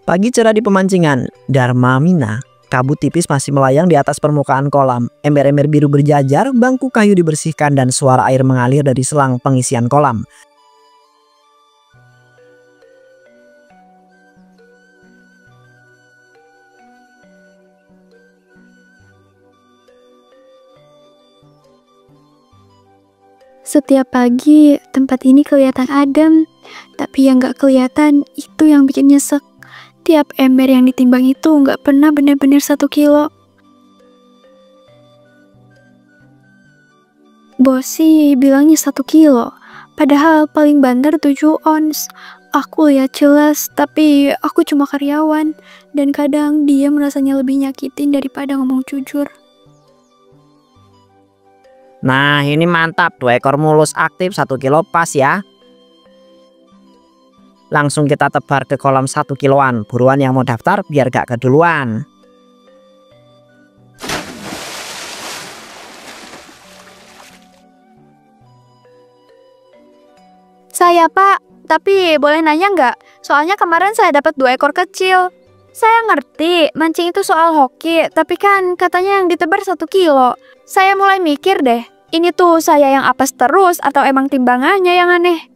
Pagi cerah di pemancingan, Dharma Mina. Kabut tipis masih melayang di atas permukaan kolam. Ember-ember biru berjajar, bangku kayu dibersihkan dan suara air mengalir dari selang pengisian kolam. Setiap pagi tempat ini kelihatan adem, tapi yang gak kelihatan itu yang bikin nyesek. Tiap ember yang ditimbang itu gak pernah benar-benar 1 kilo. Bos sih bilangnya 1 kilo, padahal paling banter 7 ons. Aku lihat jelas, tapi aku cuma karyawan, dan kadang dia merasanya lebih nyakitin daripada ngomong jujur. Nah ini mantap, 2 ekor mulus aktif 1 kilo pas ya. Langsung kita tebar ke kolam 1 kiloan. Buruan yang mau daftar biar gak keduluan. Saya pak, tapi boleh nanya nggak? Soalnya kemarin saya dapat 2 ekor kecil. Saya ngerti, mancing itu soal hoki, tapi kan katanya yang ditebar 1 kilo. Saya mulai mikir deh, ini tuh saya yang apes terus atau emang timbangannya yang aneh?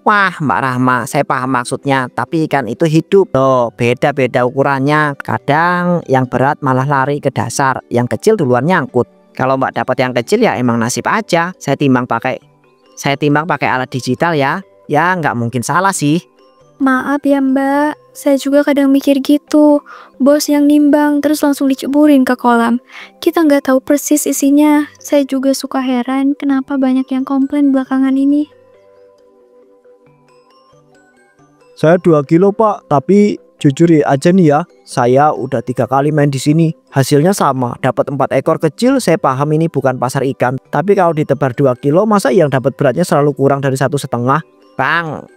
Wah Mbak Rahma, saya paham maksudnya, tapi ikan itu hidup loh, beda-beda ukurannya. Kadang yang berat malah lari ke dasar, yang kecil duluan nyangkut. Kalau Mbak dapat yang kecil ya emang nasib aja. Saya timbang pakai alat digital ya. Ya nggak mungkin salah sih. Maaf ya mbak, saya juga kadang mikir gitu. Bos yang nimbang terus langsung diceburin ke kolam. Kita nggak tahu persis isinya. Saya juga suka heran kenapa banyak yang komplain belakangan ini. Saya 2 kilo pak, tapi jujur aja nih ya, saya udah 3 kali main di sini. Hasilnya sama, dapat 4 ekor kecil. Saya paham ini bukan pasar ikan, tapi kalau ditebar 2 kilo, masa yang dapat beratnya selalu kurang dari 1,5? Bang,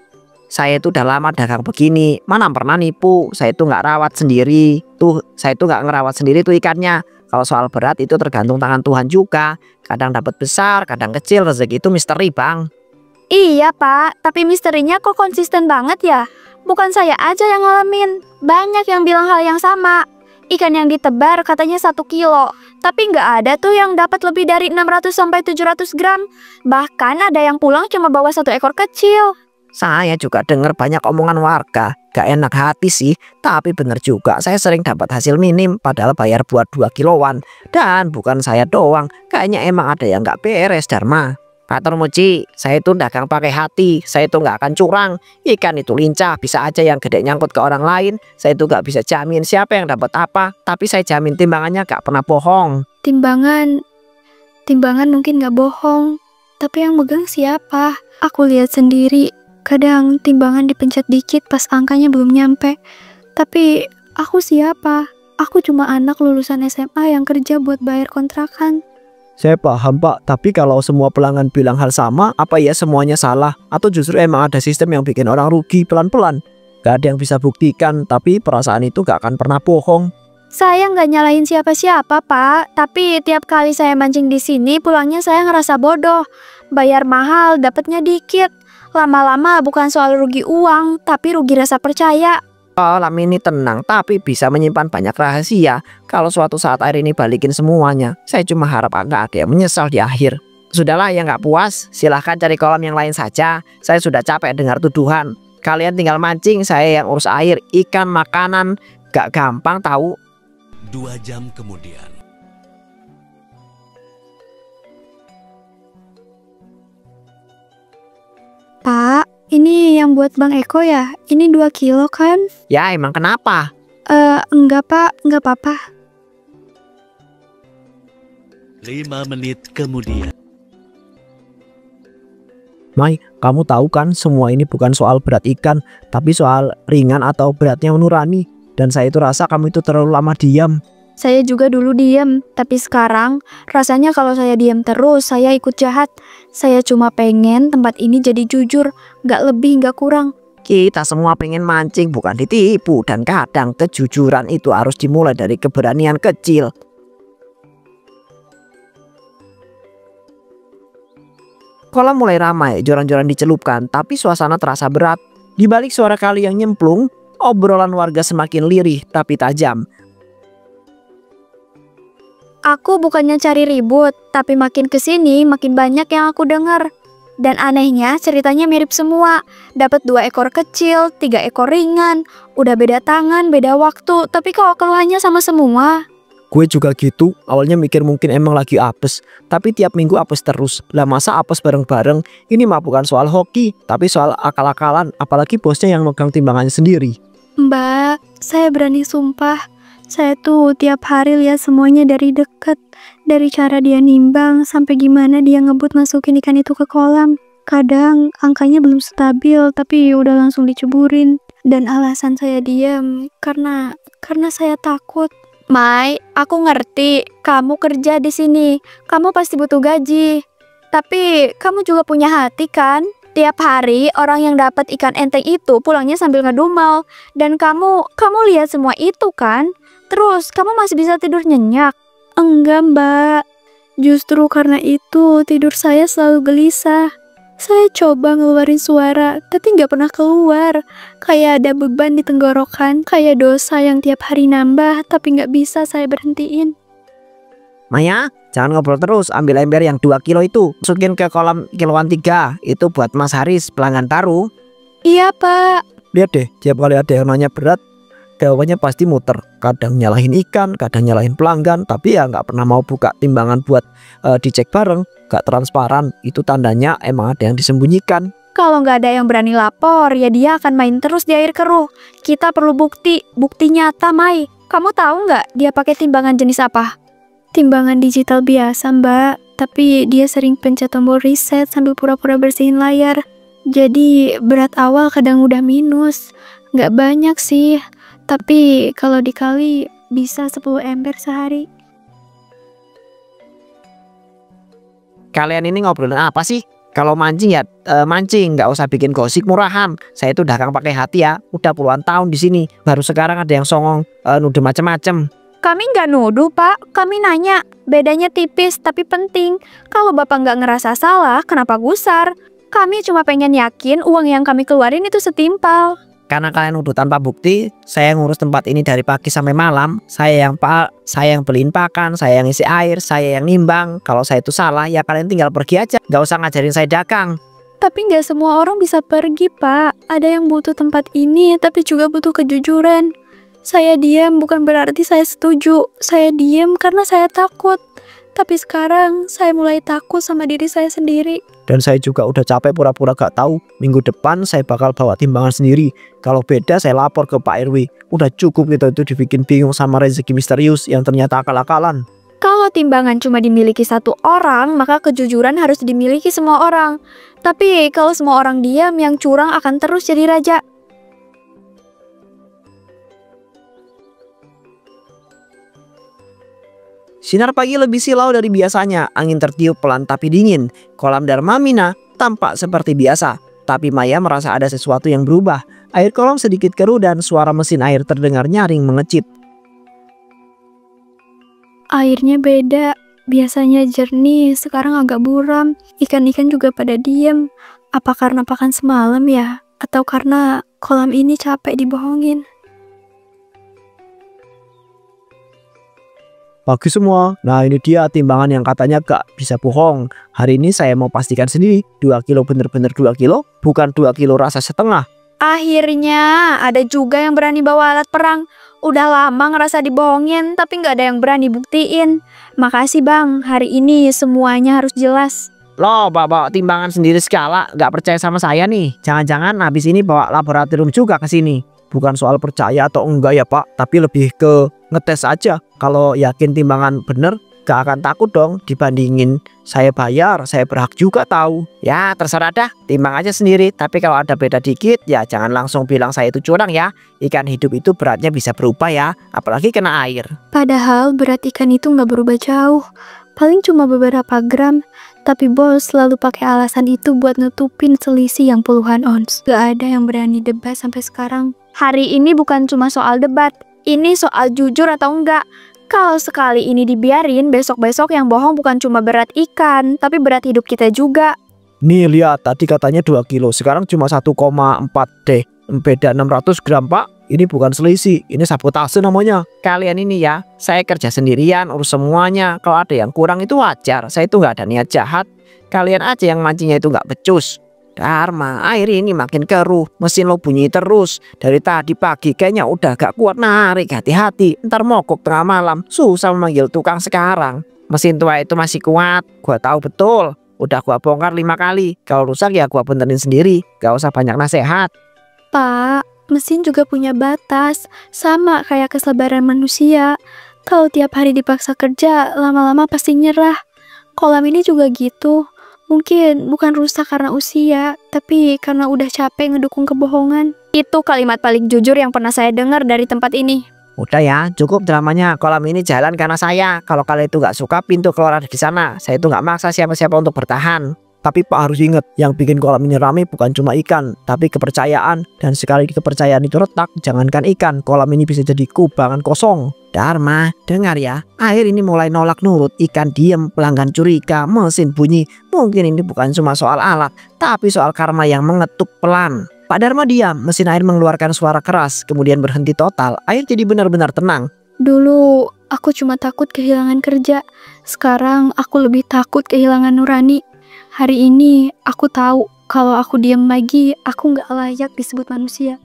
saya itu udah lama dagang begini, mana pernah nipu. Saya itu nggak rawat sendiri. Saya itu nggak ngerawat sendiri tuh ikannya. Kalau soal berat itu tergantung tangan Tuhan juga. Kadang dapat besar, kadang kecil. Rezeki itu misteri bang. Iya pak, tapi misterinya kok konsisten banget ya? Bukan saya aja yang ngalamin, banyak yang bilang hal yang sama. Ikan yang ditebar katanya 1 kilo, tapi nggak ada tuh yang dapat lebih dari 600-700 gram. Bahkan ada yang pulang cuma bawa 1 ekor kecil. Saya juga dengar banyak omongan warga. Gak enak hati sih, tapi bener juga. Saya sering dapat hasil minim, padahal bayar buat 2 kiloan. Dan bukan saya doang, kayaknya emang ada yang gak beres Dharma. Patur Muji, saya itu dagang pakai hati. Saya itu nggak akan curang. Ikan itu lincah, bisa aja yang gede nyangkut ke orang lain. Saya itu nggak bisa jamin siapa yang dapat apa, tapi saya jamin timbangannya nggak pernah bohong. Timbangan mungkin nggak bohong, tapi yang megang siapa? Aku lihat sendiri. Kadang timbangan dipencet dikit pas angkanya belum nyampe. Tapi aku siapa? Aku cuma anak lulusan SMA yang kerja buat bayar kontrakan. Saya paham pak, tapi kalau semua pelanggan bilang hal sama, apa ya semuanya salah? Atau justru emang ada sistem yang bikin orang rugi pelan-pelan? Gak ada yang bisa buktikan, tapi perasaan itu gak akan pernah bohong. Saya nggak nyalahin siapa-siapa pak, tapi tiap kali saya mancing di sini pulangnya saya ngerasa bodoh. Bayar mahal, dapatnya dikit. Lama-lama bukan soal rugi uang, tapi rugi rasa percaya. Kolam ini tenang, tapi bisa menyimpan banyak rahasia. Kalau suatu saat air ini balikin semuanya, saya cuma harap nggak ada yang menyesal di akhir. Sudahlah, yang nggak puas, silahkan cari kolam yang lain saja. Saya sudah capek dengar tuduhan. Kalian tinggal mancing, saya yang urus air, ikan, makanan. Gak gampang tahu. 2 jam kemudian. Pak, ini yang buat Bang Eko ya? Ini 2 kilo kan? Ya emang kenapa? Enggak pak, enggak apa-apa. 5 menit kemudian. Mai, kamu tahu kan semua ini bukan soal berat ikan, tapi soal ringan atau beratnya nurani. Dan saya itu rasa kamu itu terlalu lama diam. Saya juga dulu diem, tapi sekarang rasanya kalau saya diem terus, saya ikut jahat. Saya cuma pengen tempat ini jadi jujur, gak lebih gak kurang. Kita semua pengen mancing, bukan ditipu. Dan kadang kejujuran itu harus dimulai dari keberanian kecil. Kolam mulai ramai, joran-joran dicelupkan, tapi suasana terasa berat. Di balik suara kali yang nyemplung, Obrolan warga semakin lirih tapi tajam. Aku bukannya cari ribut, tapi makin kesini makin banyak yang aku dengar. Dan anehnya ceritanya mirip semua. Dapat 2 ekor kecil, 3 ekor ringan. Udah beda tangan, beda waktu, tapi kok keluhannya sama semua. Gue juga gitu, awalnya mikir mungkin emang lagi apes, tapi tiap minggu apes terus. Lah masa apes bareng-bareng? Ini mah bukan soal hoki, tapi soal akal-akalan, apalagi bosnya yang megang timbangannya sendiri. Mbak, saya berani sumpah. Saya tuh tiap hari lihat semuanya dari dekat. Dari cara dia nimbang sampai gimana dia ngebut masukin ikan itu ke kolam. Kadang angkanya belum stabil tapi udah langsung diceburin. Dan alasan saya diam karena saya takut. Mai, aku ngerti kamu kerja di sini. Kamu pasti butuh gaji. Tapi kamu juga punya hati kan? Tiap hari orang yang dapat ikan enteng itu pulangnya sambil ngedumel. Dan kamu lihat semua itu kan? Terus kamu masih bisa tidur nyenyak? Enggak, Mbak. Justru karena itu tidur saya selalu gelisah. Saya coba ngeluarin suara, tapi nggak pernah keluar. Kayak ada beban di tenggorokan, kayak dosa yang tiap hari nambah, tapi nggak bisa saya berhentiin. Maya, jangan ngobrol terus, ambil ember yang 2 kilo itu. Masukin ke kolam kiloan 3, itu buat Mas Haris, pelanggan baru. Iya, Pak. Lihat deh, tiap kali ada yang nanya berat, jawabannya pasti muter. Kadang nyalahin ikan, kadang nyalahin pelanggan, tapi ya nggak pernah mau buka timbangan buat dicek bareng. Gak transparan, itu tandanya emang ada yang disembunyikan. Kalau nggak ada yang berani lapor, ya dia akan main terus di air keruh. Kita perlu bukti nyata, Mai. Kamu tahu nggak dia pakai timbangan jenis apa? Timbangan digital biasa, Mbak. Tapi dia sering pencet tombol reset sambil pura-pura bersihin layar. Jadi berat awal kadang udah minus. Nggak banyak sih. Tapi kalau dikali bisa 10 ember sehari. Kalian ini ngobrolin apa sih? Kalau mancing ya mancing, nggak usah bikin gosip murahan. Saya itu dagang pakai hati ya, udah puluhan tahun di sini. Baru sekarang ada yang songong nuduh macem-macem. Kami nggak nuduh, Pak. Kami nanya. Bedanya tipis tapi penting. Kalau Bapak nggak ngerasa salah, kenapa gusar? Kami cuma pengen yakin uang yang kami keluarin itu setimpal. Karena kalian nuduh tanpa bukti, saya ngurus tempat ini dari pagi sampai malam. Saya yang beliin pakan, saya yang isi air, saya yang nimbang. Kalau saya itu salah, ya kalian tinggal pergi aja. Nggak usah ngajarin saya dagang. Tapi nggak semua orang bisa pergi, Pak. Ada yang butuh tempat ini, tapi juga butuh kejujuran. Saya diam bukan berarti saya setuju. Saya diam karena saya takut. Tapi sekarang saya mulai takut sama diri saya sendiri. Dan saya juga udah capek pura-pura gak tahu. Minggu depan saya bakal bawa timbangan sendiri. Kalau beda saya lapor ke Pak RW. Udah cukup kita itu dibikin bingung sama rezeki misterius yang ternyata akal-akalan. Kalau timbangan cuma dimiliki satu orang, maka kejujuran harus dimiliki semua orang. Tapi kalau semua orang diam, yang curang akan terus jadi raja. Sinar pagi lebih silau dari biasanya, angin tertiup pelan tapi dingin. Kolam Darmamina tampak seperti biasa, tapi Maya merasa ada sesuatu yang berubah. Air kolam sedikit keruh dan suara mesin air terdengar nyaring mengecit. Airnya beda, biasanya jernih, sekarang agak buram. Ikan-ikan juga pada diem. Apa karena pakan semalam ya? Atau karena kolam ini capek dibohongin? Pagi semua. Nah ini dia timbangan yang katanya gak bisa bohong. Hari ini saya mau pastikan sendiri 2 kilo bener-bener 2 kilo, bukan 2 kilo rasa setengah. Akhirnya ada juga yang berani bawa alat perang. Udah lama ngerasa dibohongin, tapi nggak ada yang berani buktiin. Makasih Bang, hari ini semuanya harus jelas. Loh, bawa timbangan sendiri segala, nggak percaya sama saya nih. Jangan-jangan habis ini bawa laboratorium juga ke sini. Bukan soal percaya atau enggak ya Pak, tapi lebih ke ngetes aja. Kalau yakin timbangan bener, gak akan takut dong dibandingin saya bayar, saya berhak juga tahu. Ya terserah dah, timbang aja sendiri. Tapi kalau ada beda dikit, ya jangan langsung bilang saya itu curang ya. Ikan hidup itu beratnya bisa berubah ya, apalagi kena air. Padahal berat ikan itu nggak berubah jauh, paling cuma beberapa gram. Tapi bos selalu pakai alasan itu buat nutupin selisih yang puluhan ons. Gak ada yang berani debat sampai sekarang. Hari ini bukan cuma soal debat, ini soal jujur atau enggak. Kalau sekali ini dibiarin, besok-besok yang bohong bukan cuma berat ikan, tapi berat hidup kita juga. Nih lihat, tadi katanya 2 kilo, sekarang cuma 1,4 deh. Beda 600 gram Pak. Ini bukan selisih, ini sabotase namanya. Kalian ini ya, saya kerja sendirian, urus semuanya. Kalau ada yang kurang itu wajar. Saya itu nggak ada niat jahat. Kalian aja yang mancingnya itu nggak becus. Dharma, air ini makin keruh. Mesin lo bunyi terus. Dari tadi pagi kayaknya udah gak kuat narik. Hati-hati, ntar mogok tengah malam. Susah memanggil tukang sekarang. Mesin tua itu masih kuat. Gua tahu betul. Udah gua bongkar 5 kali. Kalau rusak ya gua benerin sendiri. Gak usah banyak nasihat. Pak, mesin juga punya batas, sama kayak kesabaran manusia. Kalau tiap hari dipaksa kerja, lama-lama pasti nyerah. Kolam ini juga gitu. Mungkin bukan rusak karena usia, tapi karena udah capek ngedukung kebohongan. Itu kalimat paling jujur yang pernah saya dengar dari tempat ini. Udah ya, cukup dramanya. Kolam ini jalan karena saya. Kalau kalian itu gak suka, pintu keluar ada di sana. Saya itu gak maksa siapa-siapa untuk bertahan. Tapi Pak harus ingat, yang bikin kolam ini rame bukan cuma ikan, tapi kepercayaan. Dan sekali kepercayaan itu retak, jangankan ikan, kolam ini bisa jadi kubangan kosong. Dharma, dengar ya. Air ini mulai nolak nurut, ikan diem, pelanggan curiga, mesin bunyi. Mungkin ini bukan cuma soal alat, tapi soal karma yang mengetuk pelan. Pak Dharma diam, mesin air mengeluarkan suara keras, kemudian berhenti total. Air jadi benar-benar tenang. Dulu aku cuma takut kehilangan kerja, sekarang aku lebih takut kehilangan nurani. Hari ini aku tahu kalau aku diam lagi, aku nggak layak disebut manusia.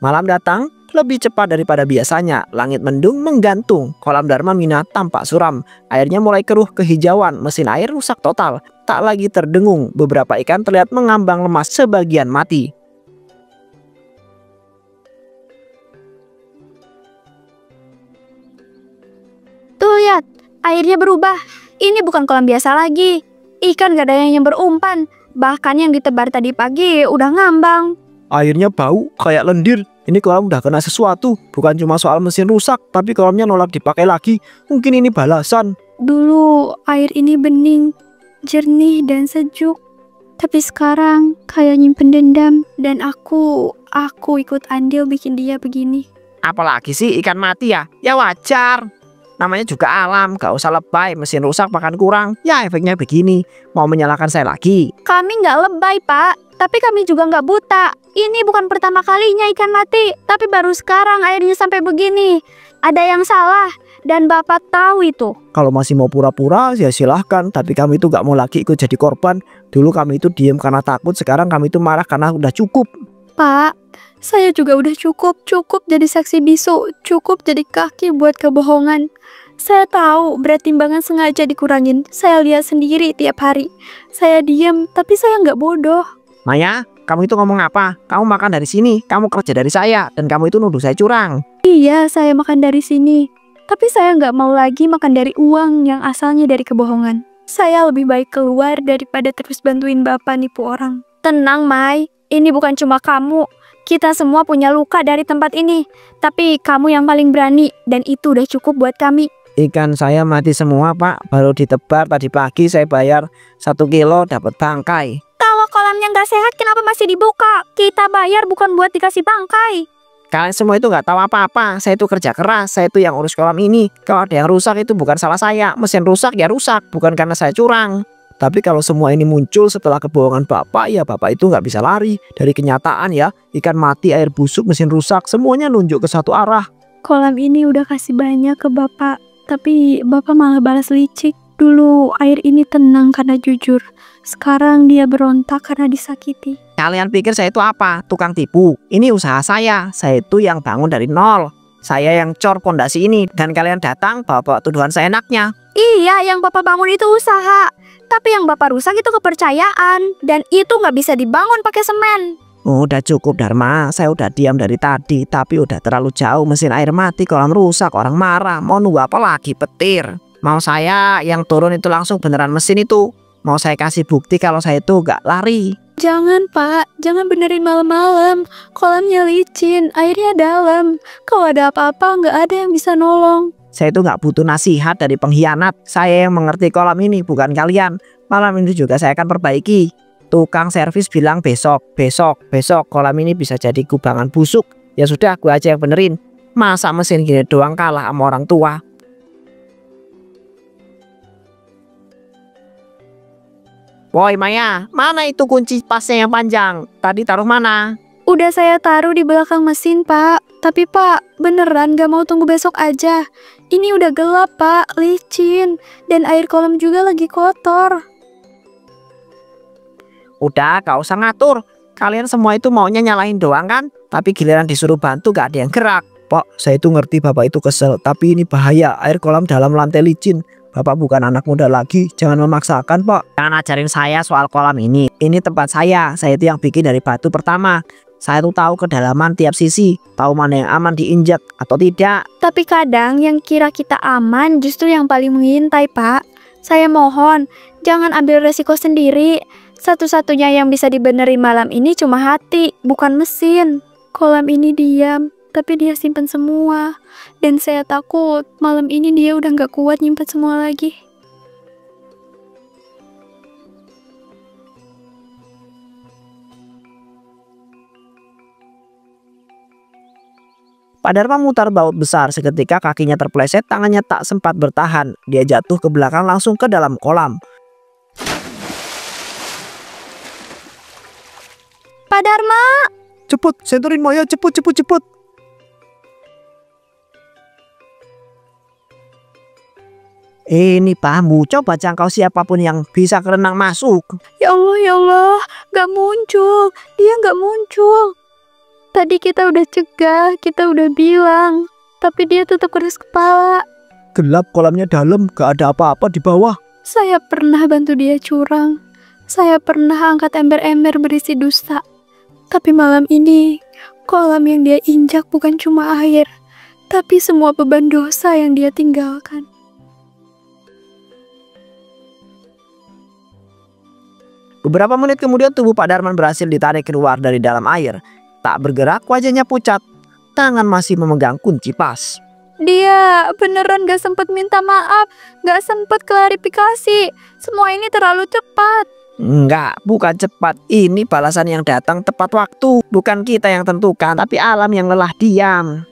Malam datang lebih cepat daripada biasanya. Langit mendung menggantung. Kolam Dharma Mina tampak suram. Airnya mulai keruh kehijauan. Mesin air rusak total. Tak lagi terdengung. Beberapa ikan terlihat mengambang lemas, sebagian mati. Tuh lihat, airnya berubah. Ini bukan kolam biasa lagi. Ikan gak ada yang berumpan. Bahkan yang ditebar tadi pagi udah ngambang. Airnya bau kayak lendir. Ini kolam udah kena sesuatu. Bukan cuma soal mesin rusak, tapi kolamnya nolak dipakai lagi. Mungkin ini balasan. Dulu air ini bening, jernih dan sejuk. Tapi sekarang kayak nyimpen dendam. Dan aku ikut andil bikin dia begini. Apalagi sih ikan mati ya? Ya wajar. Namanya juga alam, gak usah lebay. Mesin rusak makan kurang. Ya efeknya begini. Mau menyalahkan saya lagi? Kami nggak lebay, Pak. Tapi kami juga nggak buta. Ini bukan pertama kalinya ikan mati. Tapi baru sekarang airnya sampai begini. Ada yang salah. Dan Bapak tahu itu. Kalau masih mau pura-pura ya silahkan. Tapi kami itu gak mau lagi ikut jadi korban. Dulu kami itu diem karena takut. Sekarang kami itu marah karena udah cukup. Pak, saya juga udah cukup jadi saksi bisu, cukup jadi kaki buat kebohongan. Saya tahu berat timbangan sengaja dikurangin, saya lihat sendiri tiap hari. Saya diam, tapi saya nggak bodoh. Maya, kamu itu ngomong apa? Kamu makan dari sini, kamu kerja dari saya, dan kamu itu nuduh saya curang. Iya, saya makan dari sini. Tapi saya nggak mau lagi makan dari uang yang asalnya dari kebohongan. Saya lebih baik keluar daripada terus bantuin Bapak nipu orang. Tenang, Mai. Ini bukan cuma kamu. Kita semua punya luka dari tempat ini. Tapi kamu yang paling berani. Dan itu udah cukup buat kami. Ikan saya mati semua, Pak. Baru ditebar tadi pagi saya bayar 1 kilo dapat bangkai. Kalau kolamnya nggak sehat, kenapa masih dibuka? Kita bayar bukan buat dikasih bangkai. Kalian semua itu nggak tahu apa-apa. Saya itu kerja keras. Saya itu yang urus kolam ini. Kalau ada yang rusak itu bukan salah saya. Mesin rusak ya rusak. Bukan karena saya curang. Tapi kalau semua ini muncul setelah kebohongan Bapak, ya Bapak itu nggak bisa lari dari kenyataan ya. Ikan mati, air busuk, mesin rusak, semuanya nunjuk ke satu arah. Kolam ini udah kasih banyak ke Bapak, tapi Bapak malah balas licik. Dulu air ini tenang karena jujur. Sekarang dia berontak karena disakiti. Kalian pikir saya itu apa? Tukang tipu? Ini usaha saya. Saya itu yang bangun dari nol. Saya yang cor pondasi ini. Dan kalian datang bawa tuduhan saya enaknya. Iya, yang Bapak bangun itu usaha. Tapi yang Bapak rusak itu kepercayaan. Dan itu nggak bisa dibangun pakai semen. Udah cukup Dharma. Saya udah diam dari tadi. Tapi udah terlalu jauh. Mesin air mati, kolam rusak, orang marah. Mau nunggu apa lagi? Petir. Mau saya yang turun itu langsung beneran mesin itu. Mau saya kasih bukti kalau saya itu nggak lari. Jangan, Pak. Jangan benerin malam-malam. Kolamnya licin, airnya dalam. Kalau ada apa-apa nggak ada yang bisa nolong. Saya itu nggak butuh nasihat dari pengkhianat. Saya yang mengerti kolam ini, bukan kalian. Malam ini juga saya akan perbaiki. Tukang servis bilang besok kolam ini bisa jadi kubangan busuk. Ya sudah, gue aja yang benerin. Masa mesin gini doang kalah sama orang tua? Woi Maya, mana itu kunci pasnya yang panjang? Tadi taruh mana? Udah saya taruh di belakang mesin, Pak. Tapi Pak, beneran gak mau tunggu besok aja. Ini udah gelap, Pak, licin. Dan air kolam juga lagi kotor. Udah, gak usah ngatur. Kalian semua itu maunya nyalahin doang kan? Tapi giliran disuruh bantu gak ada yang gerak. Pak, saya itu ngerti Bapak itu kesel, tapi ini bahaya, air kolam dalam lantai licin. Bapak bukan anak muda lagi, jangan memaksakan Pak. Jangan ajarin saya soal kolam ini. Ini tempat saya itu yang bikin dari batu pertama. Saya tuh tahu kedalaman tiap sisi, tahu mana yang aman diinjak atau tidak. Tapi kadang yang kira kita aman justru yang paling mengintai, Pak. Saya mohon, jangan ambil resiko sendiri. Satu-satunya yang bisa dibenerin malam ini cuma hati, bukan mesin. Kolam ini diam, tapi dia simpen semua. Dan saya takut malam ini dia udah gak kuat nyimpen semua lagi. Pak Dharma mutar baut besar, seketika kakinya terpleset, tangannya tak sempat bertahan. Dia jatuh ke belakang langsung ke dalam kolam. Pak Dharma! Cepet, senturin Maya, cepet. Ini Pamu, coba jangkau siapapun yang bisa kerenang masuk. Ya Allah, gak muncul. Dia gak muncul. Tadi kita udah cegah, kita udah bilang. Tapi dia tetap keras kepala. Gelap, kolamnya dalam, gak ada apa-apa di bawah. Saya pernah bantu dia curang. Saya pernah angkat ember-ember berisi dusta. Tapi malam ini, kolam yang dia injak bukan cuma air, tapi semua beban dosa yang dia tinggalkan. Beberapa menit kemudian tubuh Pak Darman berhasil ditarik keluar dari dalam air. Tak bergerak, wajahnya pucat. Tangan masih memegang kunci pas. Dia beneran gak sempet minta maaf, gak sempet klarifikasi. Semua ini terlalu cepat. Enggak, bukan cepat. Ini balasan yang datang tepat waktu. Bukan kita yang tentukan, tapi alam yang lelah diam.